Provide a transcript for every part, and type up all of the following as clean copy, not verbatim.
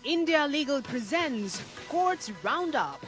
India Legal presents Courts Roundup.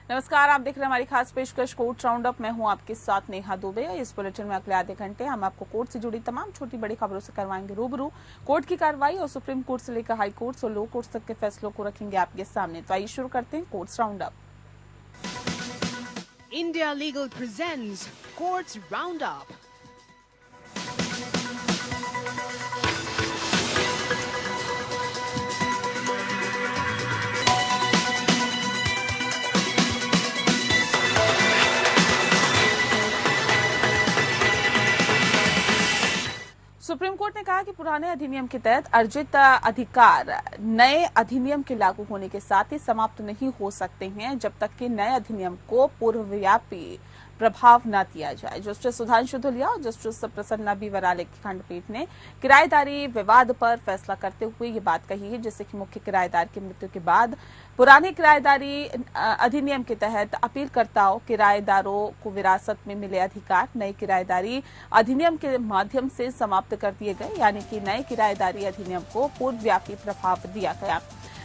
नमस्कार, आप देख रहे हैं हमारी खास पेशकश कोर्ट राउंड अप। मैं हूं आपके साथ नेहा दुबे। इस बुलेटिन में अगले आधे घंटे हम आपको कोर्ट से जुड़ी तमाम छोटी बड़ी खबरों से करवाएंगे रूबरू। कोर्ट की कार्रवाई और सुप्रीम कोर्ट से लेकर हाई कोर्ट और लो कोर्ट तक के फैसलों को रखेंगे आपके सामने। तो आइए शुरू करते हैं court round up. India Legal presents Courts Roundup. Supreme court ने कहा कि पुराने अधिनियम के तहत अर्जित अधिकार नए अधिनियम के लागू होने के साथ ही समाप्त नहीं हो सकते हैं जब तक कि नए अधिनियम को पूर्वव्यापी प्रभाव न दिया जाए। जस्टिस सुधांशु धुलिया और जस्टिस प्रसन्ना बी वराले की खंडपीठ ने किराएदारी विवाद पर फैसला करते हुए ये बात कही है, जैसे कि मुख्य किराएदार की मृत्यु के बाद पुराने किराएदारी अधिनियम के तहत अपीलकर्ताओं किराएदारों को विरासत में मिले अधिकार नए किराएदारी अधिनियम के माध्यम से समाप्त कर दिए गए, यानी कि नए किराएदारी अधिनियम को पूर्वव्यापी प्रभाव दिया गया।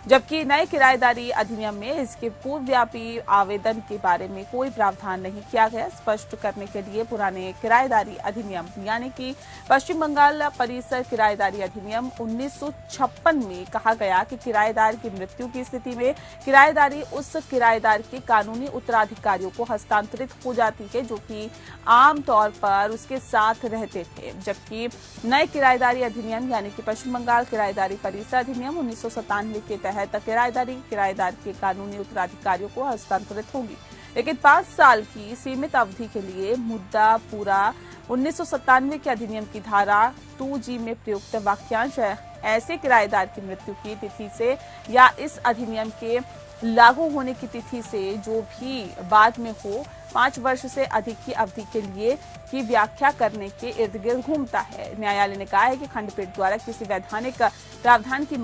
जबकि नए किराएदारी अधिनियम में इसके पूर्वव्यापी आवेदन के बारे में कोई प्रावधान नहीं किया गया। स्पष्ट करने के लिए पुराने किराएदारी अधिनियम यानी कि पश्चिम बंगाल परिसर किराएदारी अधिनियम 1956 में कहा गया कि किराएदार की मृत्यु की स्थिति में किराएदारी उस किराएदार के कानूनी उत्तराधिकारियों को हस्तांतरित हो जाती है जो कि आमतौर पर उसके साथ रहते थे। जबकि नए किराएदारी अधिनियम यानी कि पश्चिम बंगाल किराएदारी परिसर अधिनियम 1997 के तहत किराएदारी किराएदार के कानूनी उत्तराधिकारियों को हस्तांतरित होगी, लेकिन 5 साल की सीमित अवधि के लिए मुद्दा पूरा 1997 के अधिनियम की धारा 2G में प्रयुक्त वाक्यांश ऐसे किराएदार की मृत्यु की तिथि से या इस अधिनियम के लागू होने की तिथि से जो भी बाद में हो 5 वर्ष से अधिक की अवधि के लिए की व्याख्या करने के इर्द गिर्द घूमता है। न्यायालय ने कहा है कि खंडपीठ द्वारा किसी वैधानिक प्रावधान की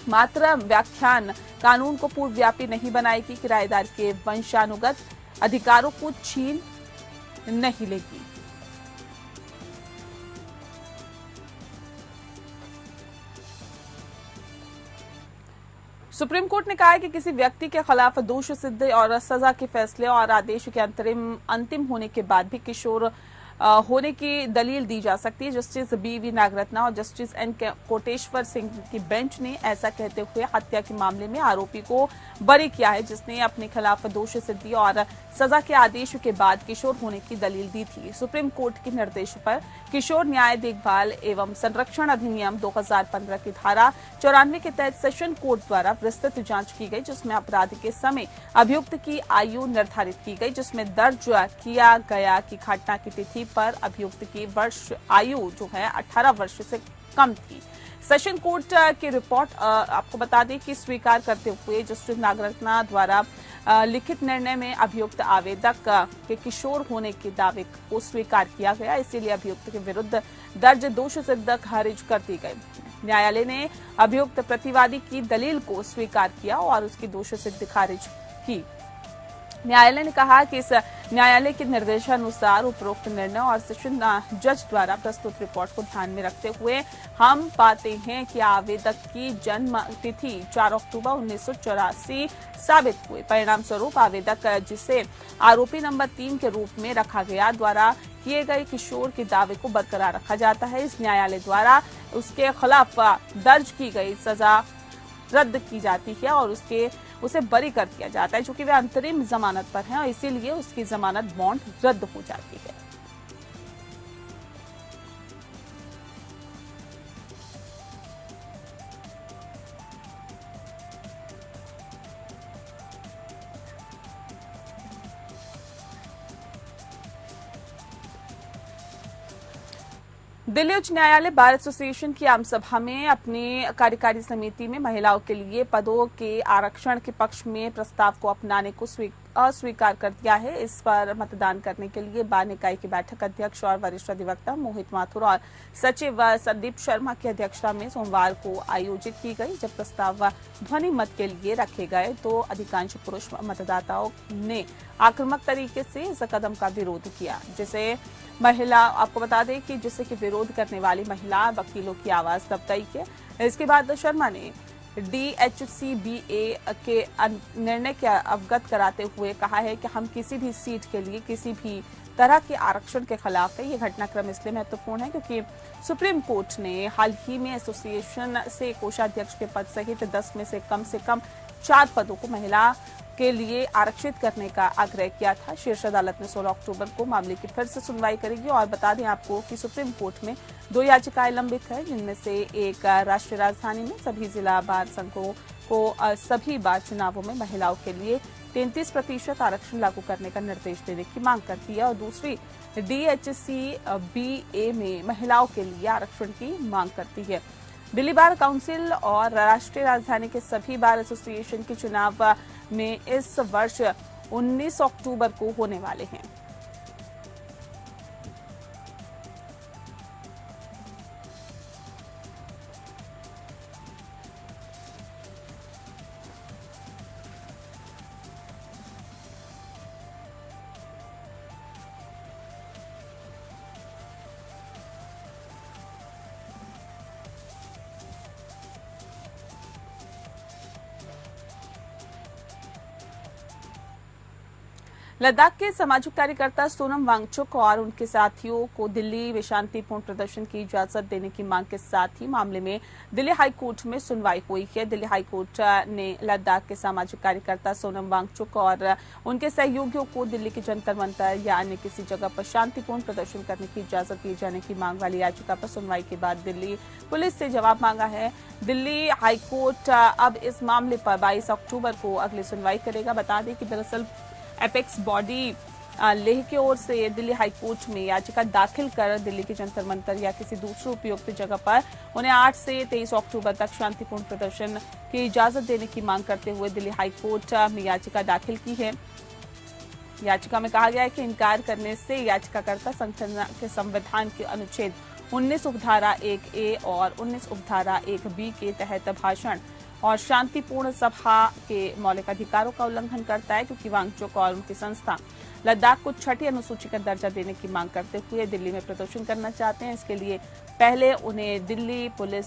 मात्र व्याख्यान कानून को पूर्वव्यापी नहीं बनाएगी, किराएदार के वंशानुगत अधिकारों को छीन नहीं लेगी। सुप्रीम कोर्ट ने कहा है कि किसी व्यक्ति के खिलाफ दोष सिद्ध और सजा के फैसले और आदेश के अंतिम होने के बाद भी किशोर होने की दलील दी जा सकती है। Justice BV. नागरत्ना और जस्टिस एन. कोटेश्वर सिंह की बेंच ने ऐसा कहते हुए हत्या के मामले में आरोपी को बरी किया है, जिसने अपने खिलाफ दोष सिद्धि और सजा के आदेश के बाद किशोर होने की दलील दी थी। सुप्रीम कोर्ट के निर्देश पर किशोर न्याय देखभाल एवं संरक्षण अधिनियम 2015 की धारा 94 के तहत सेशन कोर्ट द्वारा विस्तृत जांच की गई, जिसमें अपराध के समय अभियुक्त की आयु निर्धारित की गई, जिसमें दर्ज किया गया कि घटना की तिथि पर अभियुक्त की आयु जो है 18 वर्ष से कम थी। सेशन कोर्ट की रिपोर्ट आपको बता दें कि स्वीकार करते हुए जस्टिस नागरत्ना द्वारा लिखित निर्णय में अभियुक्त आवेदक के किशोर होने के दावे को स्वीकार किया गया, इसीलिए अभियुक्त के विरुद्ध दर्ज दोष सिद्ध खारिज कर दी गई। न्यायालय ने अभियुक्त प्रतिवादी की दलील को स्वीकार किया और उसकी दोष सिद्ध खारिज की। न्यायालय ने कहा कि इस न्यायालय के निर्देशानुसार उपरोक्त निर्णय और सेशन जज द्वारा प्रस्तुत रिपोर्ट को ध्यान में रखते हुए हम पाते हैं कि आवेदक की जन्म तिथि 4 अक्टूबर 1984 साबित हुई। परिणाम स्वरूप आवेदक जिसे आरोपी नंबर 3 के रूप में रखा गया द्वारा किए गए किशोर के दावे को बरकरार रखा जाता है। इस न्यायालय द्वारा उसके खिलाफ दर्ज की गई सजा रद्द की जाती है और उसे बरी कर दिया जाता है, चूंकि वे अंतरिम जमानत पर हैं और इसीलिए उसकी जमानत बॉन्ड रद्द हो जाती है। दिल्ली उच्च न्यायालय बार एसोसिएशन की आम सभा में अपनी कार्यकारी समिति में महिलाओं के लिए पदों के आरक्षण के पक्ष में प्रस्ताव को अपनाने को अस्वीकार कर दिया है। इस पर मतदान करने के लिए बार निकाय की बैठक अध्यक्ष और वरिष्ठ अधिवक्ता मोहित माथुर और सचिव संदीप शर्मा की अध्यक्षता में सोमवार को आयोजित की गई। जब प्रस्ताव ध्वनि मत के लिए रखे गए तो अधिकांश पुरुष मतदाताओं ने आक्रामक तरीके से इस कदम का विरोध किया, जिसे आपको बता दें कि जिससे कि विरोध करने वाली महिला वकीलों की आवाज दब गई है। इसके बाद शर्मा ने DHCBA के निर्णय के अवगत कराते हुए कहा है कि हम किसी भी सीट के लिए किसी भी तरह के आरक्षण के खिलाफ है। ये घटनाक्रम इसलिए महत्वपूर्ण है क्योंकि सुप्रीम कोर्ट ने हाल ही में एसोसिएशन से कोषाध्यक्ष के पद सहित 10 में से कम 4 पदों को महिला के लिए आरक्षित करने का आग्रह किया था। शीर्ष अदालत ने 16 अक्टूबर को मामले की फिर से सुनवाई करेगी। और बता दें आपको कि सुप्रीम कोर्ट में 2 याचिकाएं लंबित है, जिनमें से एक राष्ट्रीय राजधानी में सभी जिला बार संघों को सभी बार चुनावों में महिलाओं के लिए 33% आरक्षण लागू करने का निर्देश देने की मांग करती है और दूसरी DHCBA में महिलाओं के लिए आरक्षण की मांग करती है। दिल्ली बार काउंसिल और राष्ट्रीय राजधानी के सभी बार एसोसिएशन के चुनाव में इस वर्ष 19 अक्टूबर को होने वाले हैं। लद्दाख के सामाजिक कार्यकर्ता सोनम वांगचुक और उनके साथियों को दिल्ली में शांतिपूर्ण प्रदर्शन की इजाजत देने की मांग के साथ ही मामले में दिल्ली हाई कोर्ट में सुनवाई हुई है। दिल्ली हाई कोर्ट ने लद्दाख के सामाजिक कार्यकर्ता सोनम वांगचुक और उनके सहयोगियों को दिल्ली के जंतर मंतर या अन्य किसी जगह पर शांतिपूर्ण प्रदर्शन करने की इजाजत दिए जाने की मांग वाली याचिका पर सुनवाई के बाद दिल्ली पुलिस से जवाब मांगा है। दिल्ली हाई कोर्ट अब इस मामले पर 22 अक्टूबर को अगली सुनवाई करेगा। बता दें कि दरअसल एपेक्स बॉडी लेह की ओर से दिल्ली हाई कोर्ट में याचिका दाखिल कर दिल्ली के जंतर मंतर या किसी दूसरी उपयुक्त जगह पर उन्हें 8 से 23 अक्टूबर तक शांतिपूर्ण प्रदर्शन की इजाजत देने की मांग करते हुए दिल्ली हाई कोर्ट में याचिका दाखिल की है। याचिका में कहा गया है कि इनकार करने से याचिकाकर्ता संविधान के अनुच्छेद 19 उपधारा 1A और 19 उपधारा 1B के तहत भाषण और शांतिपूर्ण सभा के मौलिक अधिकारों का उल्लंघन करता है, क्योंकि वांगचुक और उनकी संस्था लद्दाख को 6ठी अनुसूची का दर्जा देने की मांग करते हुए दिल्ली में प्रदर्शन करना चाहते हैं। इसके लिए पहले उन्हें दिल्ली पुलिस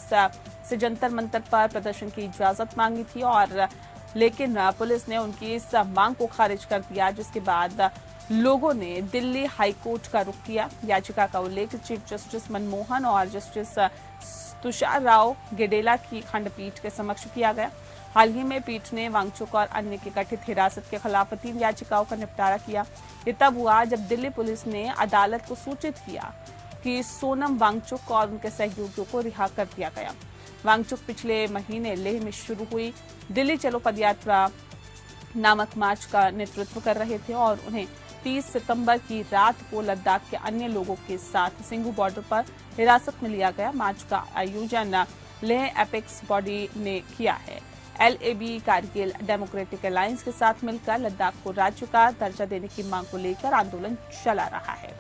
से जंतर मंतर पर प्रदर्शन की इजाजत मांगी थी और लेकिन पुलिस ने उनकी इस मांग को खारिज कर दिया, जिसके बाद लोगों ने दिल्ली हाई कोर्ट का रुख किया। याचिका का उल्लेख चीफ जस्टिस मनमोहन और जस्टिस तुषार राव गेडेला की खंडपीठ के समक्ष किया गया। हाल ही में पीठ ने वांगचुक और अन्य की कथित हिरासत के खिलाफ 3 याचिकाओं का निपटारा किया। ये तब हुआ जब दिल्ली पुलिस ने अदालत को सूचित किया कि सोनम वांगचुक और उनके सहयोगियों को रिहा कर दिया गया। वांगचुक पिछले महीने लेह में शुरू हुई दिल्ली चलो पदयात्रा नामक मार्च का नेतृत्व कर रहे थे और उन्हें 30 सितंबर की रात को लद्दाख के अन्य लोगों के साथ सिंघू बॉर्डर पर हिरासत में लिया गया। मार्च का आयोजन लेह एपेक्स बॉडी ने किया है। LAB कारगिल डेमोक्रेटिक अलायंस के साथ मिलकर लद्दाख को राज्य का दर्जा देने की मांग को लेकर आंदोलन चला रहा है।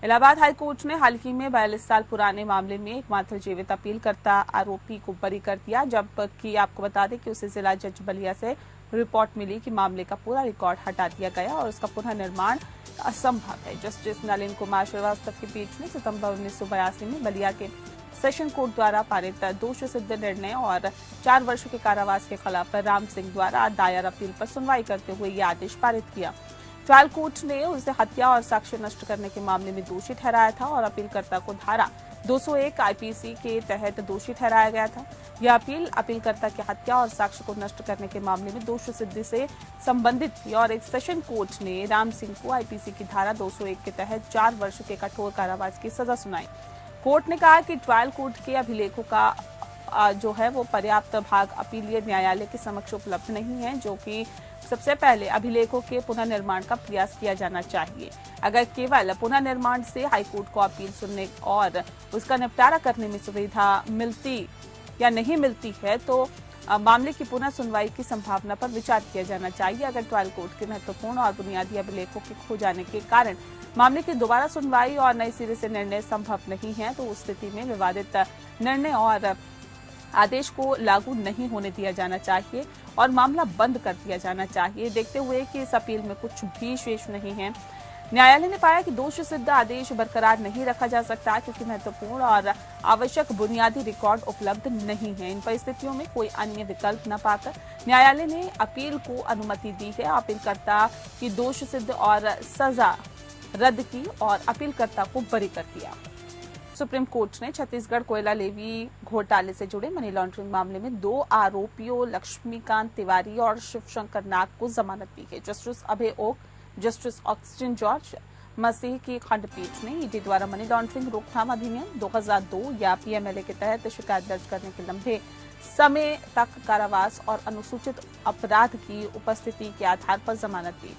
इलाहाबाद हाई कोर्ट ने हाल ही में 42 साल पुराने मामले में एकमात्र जीवित अपीलकर्ता आरोपी को बरी कर दिया, जबकि आपको बता दें कि उसे जिला जज बलिया से रिपोर्ट मिली कि मामले का पूरा रिकॉर्ड हटा दिया गया और उसका पुनर्निर्माण असंभव है। जस्टिस नलिन कुमार श्रीवास्तव की पीठ ने सितंबर 1982 में बलिया के सेशन कोर्ट द्वारा पारित दोष सिद्ध निर्णय और 4 वर्षों के कारावास के खिलाफ राम सिंह द्वारा दायर अपील पर सुनवाई करते हुए ये आदेश पारित किया। ट्रायल कोर्ट ने उसे हत्या और साक्ष्य नष्ट करने के मामले में दोषी ठहराया था और अपीलकर्ता को धारा 201 IPC के तहत दोषी ठहराया गया था। यह अपीलकर्ता की हत्या और साक्ष्य को नष्ट करने के मामले में दोष सिद्धि से संबंधित थी और एक सेशन कोर्ट ने राम सिंह को IPC की धारा 201 के तहत 4 वर्ष के कठोर कारावास की सजा सुनाई। कोर्ट ने कहा कि ट्रायल कोर्ट के अभिलेखों का जो है वो पर्याप्त भाग अपीलीय न्यायालय के समक्ष उपलब्ध नहीं है, जो कि सबसे पहले अभिलेखों के पुनर्निर्माण का प्रयास किया जाना चाहिए। अगर केवल पुनर्निर्माण से हाईकोर्ट को अपील सुनने और उसका निपटारा करने में सुविधा मिलती या नहीं मिलती है तो मामले की पुनः सुनवाई की संभावना पर विचार किया जाना चाहिए। अगर ट्रायल कोर्ट के महत्वपूर्ण और बुनियादी अभिलेखों के खो जाने के कारण मामले की दोबारा सुनवाई और नए सिरे से निर्णय संभव नहीं है तो उस स्थिति में विवादित निर्णय और आदेश को लागू नहीं होने दिया जाना चाहिए और मामला बंद कर दिया जाना चाहिए। देखते हुए कि इस अपील में कुछ भी शेष नहीं है, न्यायालय ने पाया कि दोष सिद्ध आदेश बरकरार नहीं रखा जा सकता क्योंकि महत्वपूर्ण और आवश्यक बुनियादी रिकॉर्ड उपलब्ध नहीं है। इन परिस्थितियों में कोई अन्य विकल्प न पाकर न्यायालय ने अपील को अनुमति दी है। अपीलकर्ता की दोष सिद्ध और सजा रद्द की और अपीलकर्ता को बरी कर दिया। सुप्रीम कोर्ट ने छत्तीसगढ़ कोयला लेवी घोटाले से जुड़े मनी लॉन्ड्रिंग मामले में 2 आरोपियों लक्ष्मीकांत तिवारी और शिवशंकर नाग को जमानत दी है। जस्टिस अभय ओक, जस्टिस ऑक्सिजन जॉर्ज मसीह की खंडपीठ ने ईडी द्वारा मनी लॉन्ड्रिंग रोकथाम अधिनियम 2002 या पीएमएलए के तहत शिकायत दर्ज करने के लंबे समय तक कारावास और अनुसूचित अपराध की उपस्थिति के आधार पर जमानत दी।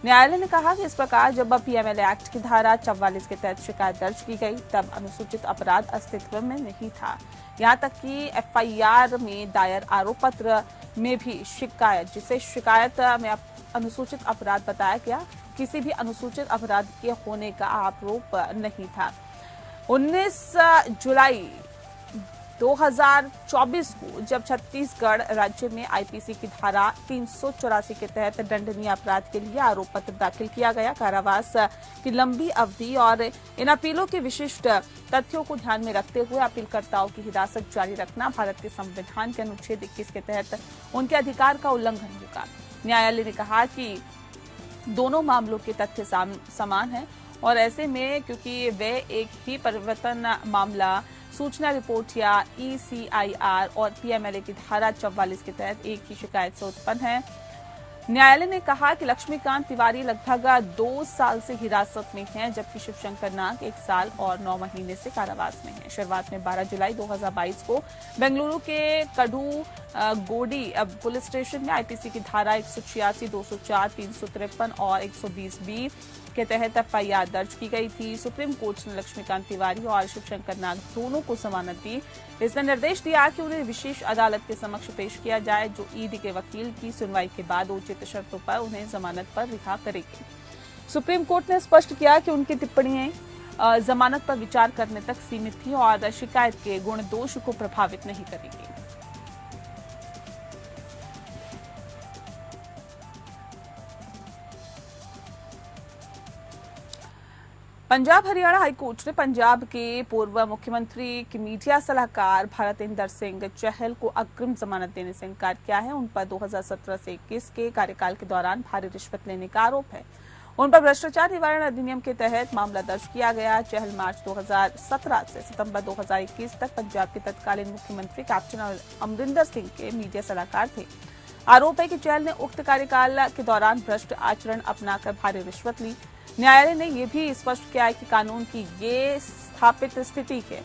न्यायालय ने कहा कि इस प्रकार जब पीएमएलए एक्ट की धारा 44 के तहत शिकायत दर्ज की गई तब अनुसूचित अपराध अस्तित्व में नहीं था। यहां तक कि एफआईआर में दायर आरोप पत्र में भी शिकायत, जिसे शिकायत में अनुसूचित अपराध बताया गया, किसी भी अनुसूचित अपराध के होने का आरोप नहीं था। 19 जुलाई 2024 को जब छत्तीसगढ़ राज्य में आईपीसी की धारा 384 के तहत दंडनीय अपराध के लिए आरोप पत्र दाखिल किया गया। कारावास की लंबी अवधि और इन अपीलों के विशिष्ट तथ्यों को ध्यान में रखते हुए अपीलकर्ताओं की हिरासत जारी रखना भारत के संविधान के अनुच्छेद 21 के तहत उनके अधिकार का उल्लंघन होगा। न्यायालय ने कहा कि दोनों मामलों के तथ्य समान हैं और ऐसे में क्योंकि वे एक ही परिवर्तन मामला, सूचना रिपोर्ट या ईसीआईआर और पीएमएलए की धारा 44 के तहत एक ही शिकायत से उत्पन्न है। न्यायालय ने कहा कि लक्ष्मीकांत तिवारी लगभग 2 साल से हिरासत में हैं, जबकि शिवशंकर नाग 1 साल और 9 महीने से कारावास में हैं। शुरुआत में 12 जुलाई 2022 को बेंगलुरु के कडू गोडी पुलिस स्टेशन में आईपीसी की धारा 186, 204, 353 और 120B के तहत एफआईआर दर्ज की गई थी। सुप्रीम कोर्ट ने लक्ष्मीकांत तिवारी और शिवशंकर नाग दोनों को जमानत दी। इसने निर्देश दिया कि उन्हें विशेष अदालत के समक्ष पेश किया जाए, जो ईडी के वकील की सुनवाई के बाद उचित शर्तों पर उन्हें जमानत पर रिहा करेगी। सुप्रीम कोर्ट ने स्पष्ट किया कि उनकी टिप्पणियां जमानत पर विचार करने तक सीमित थी और शिकायत के गुण दोष को प्रभावित नहीं करेगी। पंजाब हरियाणा हाईकोर्ट ने पंजाब के पूर्व मुख्यमंत्री के मीडिया सलाहकार भारतेंद्र सिंह चहल को अग्रिम जमानत देने से इनकार किया है। उन पर 2017 से 21 के कार्यकाल के दौरान भारी रिश्वत लेने का आरोप है। उन पर भ्रष्टाचार निवारण अधिनियम के तहत मामला दर्ज किया गया। चहल मार्च 2017 से सितंबर 2021 तक पंजाब के तत्कालीन मुख्यमंत्री कैप्टन अमरिंदर सिंह के मीडिया सलाहकार थे। आरोप है कि चहल ने उक्त कार्यकाल के दौरान भ्रष्ट आचरण अपनाकर भारी रिश्वत ली। न्यायालय ने यह भी स्पष्ट किया है कि कानून की ये स्थापित स्थिति है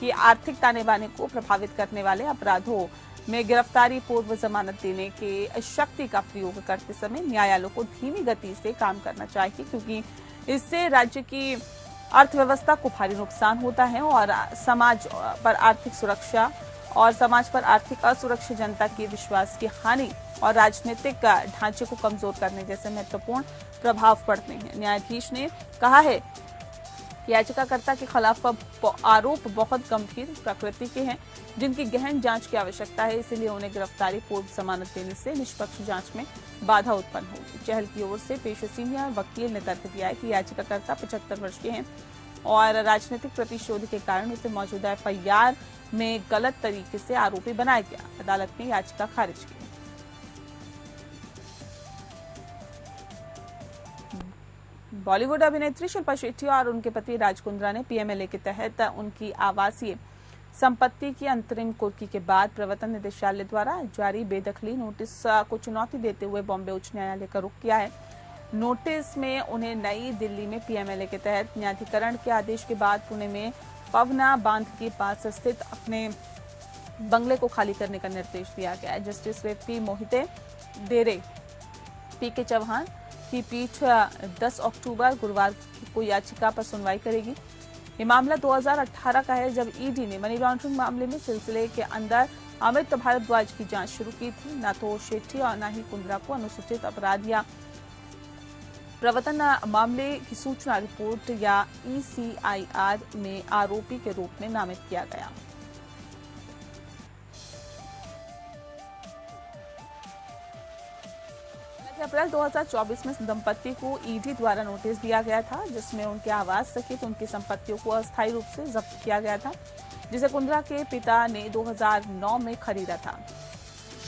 कि आर्थिक ताने बाने को प्रभावित करने वाले अपराधों में गिरफ्तारी पूर्व जमानत देने के शक्ति का प्रयोग करते समय न्यायालयों को धीमी गति से काम करना चाहिए, क्योंकि इससे राज्य की अर्थव्यवस्था को भारी नुकसान होता है और समाज पर आर्थिक सुरक्षा और समाज पर आर्थिक असुरक्षित जनता के विश्वास की हानि और राजनीतिक ढांचे को कमजोर करने जैसे महत्वपूर्ण प्रभाव पड़ते हैं। न्यायाधीश ने कहा है कि याचिकाकर्ता के खिलाफ आरोप बहुत गंभीर प्रकृति के हैं, जिनकी गहन जांच की आवश्यकता है, इसलिए उन्हें गिरफ्तारी पूर्व जमानत देने से निष्पक्ष जांच में बाधा उत्पन्न होगी। चहल की ओर से पेश सीनियर वकील ने तर्क दिया है कि याचिकाकर्ता 75 वर्ष के हैं और राजनीतिक प्रतिशोध के कारण उसे मौजूदा एफआईआर में गलत तरीके से आरोपी बनाया गया। अदालत ने याचिका खारिज की। बॉलीवुड अभिनेत्री शिल्पा शेट्टी और उनके पति राज कुंद्रा ने पीएमएलए के तहत उनकी आवासीय संपत्ति की अंतरिम कुर्की के बाद प्रवर्तन निदेशालय द्वारा जारी बेदखली नोटिस को चुनौती देते हुए बॉम्बे उच्च न्यायालय का रुख किया है। नोटिस में उन्हें नई दिल्ली में पीएमएलए के तहत न्यायाधिकरण के आदेश के बाद पुणे में पवना बांध के पास स्थित अपने बंगले को खाली करने का निर्देश दिया गया है। जस्टिस वेपी मोहिते देरे पीके चौहान की पीठ 10 अक्टूबर गुरुवार को याचिका पर सुनवाई करेगी। ये मामला 2018 का है, जब ईडी ने मनी लॉन्ड्रिंग मामले में सिलसिले के अंदर अमित भारद्वाज की जांच शुरू की थी। न तो शेट्टी और न ही कुंद्रा को अनुसूचित अपराध या प्रवर्तन मामले की सूचना रिपोर्ट या ECIR में आरोपी के रूप में नामित किया गया। अप्रैल 2024 में दंपति को ईडी द्वारा नोटिस दिया गया था, जिसमें उनके आवास सहित उनकी संपत्तियों को अस्थायी रूप से जब्त किया गया था, जिसे कुंद्रा के पिता ने 2009 में खरीदा था।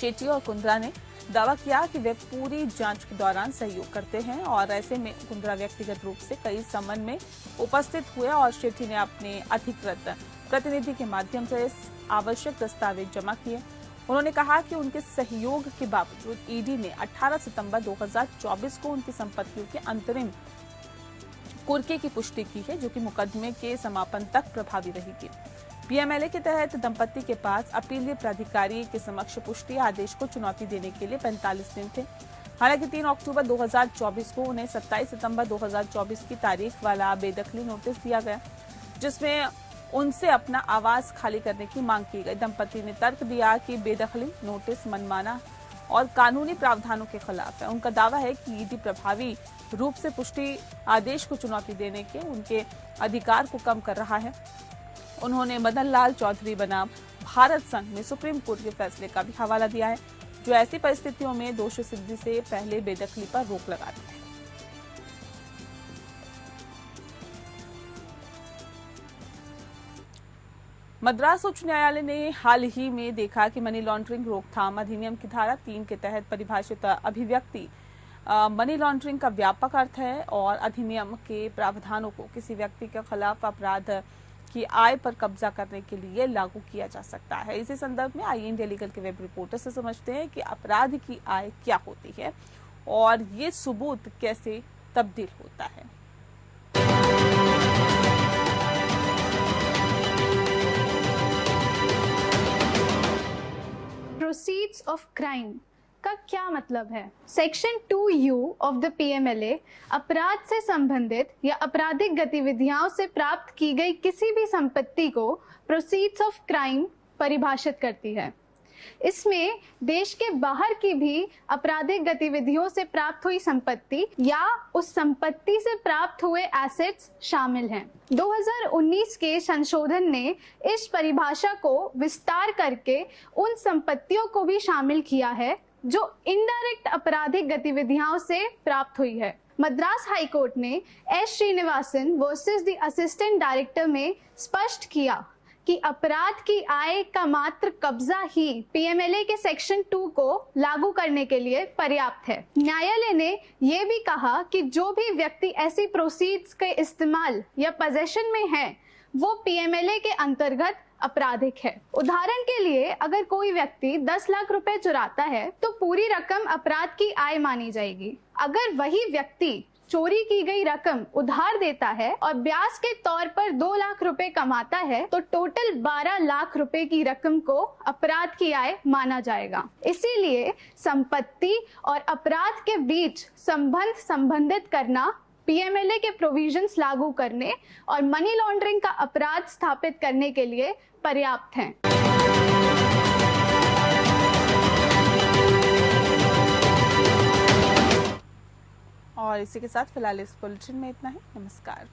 शेट्टी और कुंद्रा ने दावा किया कि वे पूरी जांच के दौरान सहयोग करते हैं और ऐसे में कुंद्रा व्यक्तिगत रूप से कई समन में उपस्थित हुए और शेट्टी ने अपने अधिकृत प्रतिनिधि के माध्यम से आवश्यक दस्तावेज जमा किए। उन्होंने कहा कि उनके सहयोग के बावजूद ईडी ने 18 सितंबर 2024 को उनकी संपत्तियों के अंतरिम कुर्के की पुष्टि की है, जो कि मुकदमे के समापन तक प्रभावी रहेगी। पीएमएलए के तहत दंपति के पास अपीलीय प्राधिकारी के समक्ष पुष्टि आदेश को चुनौती देने के लिए 45 दिन थे। हालांकि 3 अक्टूबर 2024 को उन्हें 27 सितंबर 2024 की तारीख वाला बेदखली नोटिस दिया गया, जिसमें उनसे अपना आवास खाली करने की मांग की गई। दंपति ने तर्क दिया कि बेदखली नोटिस मनमाना और कानूनी प्रावधानों के खिलाफ है। उनका दावा है कि ईडी प्रभावी रूप से पुष्टि आदेश को चुनौती देने के उनके अधिकार को कम कर रहा है। उन्होंने मदन लाल चौधरी बनाम भारत संघ में सुप्रीम कोर्ट के फैसले का भी हवाला दिया है, जो ऐसी परिस्थितियों में दोषी सिद्धि से पहले बेदखली पर रोक लगाता है। मद्रास उच्च न्यायालय ने हाल ही में देखा कि मनी लॉन्ड्रिंग रोकथाम अधिनियम की धारा 3 के तहत परिभाषित अभिव्यक्ति मनी लॉन्ड्रिंग का व्यापक अर्थ है और अधिनियम के प्रावधानों को किसी व्यक्ति के खिलाफ अपराध की आय पर कब्जा करने के लिए लागू किया जा सकता है। इसी संदर्भ में आइए इंडिया लीगल के वेब रिपोर्टर से समझते हैं कि अपराध की आय क्या होती है और ये सबूत कैसे तब्दील होता है। प्रोसीड्स ऑफ क्राइम का क्या मतलब है? Section 2U of the PMLA अपराध से संबंधित या आपराधिक गतिविधियों से प्राप्त की गई किसी भी संपत्ति को प्रोसीड्स ऑफ क्राइम परिभाषित करती है। इसमें देश के बाहर की भी आपराधिक गतिविधियों से प्राप्त हुई संपत्ति या उस संपत्ति से प्राप्त हुए एसेट्स शामिल हैं। 2019 के संशोधन ने इस परिभाषा को विस्तार करके उन संपत्तियों को भी शामिल किया है जो इनडायरेक्ट आपराधिक गतिविधियों से प्राप्त हुई है। मद्रास हाई कोर्ट ने S Srinivasan versus the assistant director में स्पष्ट किया कि अपराध की आय का मात्र कब्जा ही पीएमएलए के सेक्शन 2 को लागू करने के लिए पर्याप्त है। न्यायालय ने यह भी कहा कि जो भी व्यक्ति ऐसी प्रोसीड्स के इस्तेमाल या पोजेशन में है वो पीएमएलए के अंतर्गत आपराधिक है। उदाहरण के लिए अगर कोई व्यक्ति 10 लाख रुपए चुराता है तो पूरी रकम अपराध की आय मानी जाएगी। अगर वही व्यक्ति चोरी की गई रकम उधार देता है और ब्याज के तौर पर 2 लाख रुपए कमाता है तो टोटल 12 लाख रुपए की रकम को अपराध की आय माना जाएगा। इसीलिए संपत्ति और अपराध के बीच संबंध संबंधित करना पीएमएलए के प्रोविजंस लागू करने और मनी लॉन्ड्रिंग का अपराध स्थापित करने के लिए पर्याप्त है। और इसी के साथ फिलहाल इस बुलेटिन में इतना ही। नमस्कार।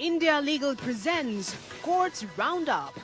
India Legal presents Courts Roundup.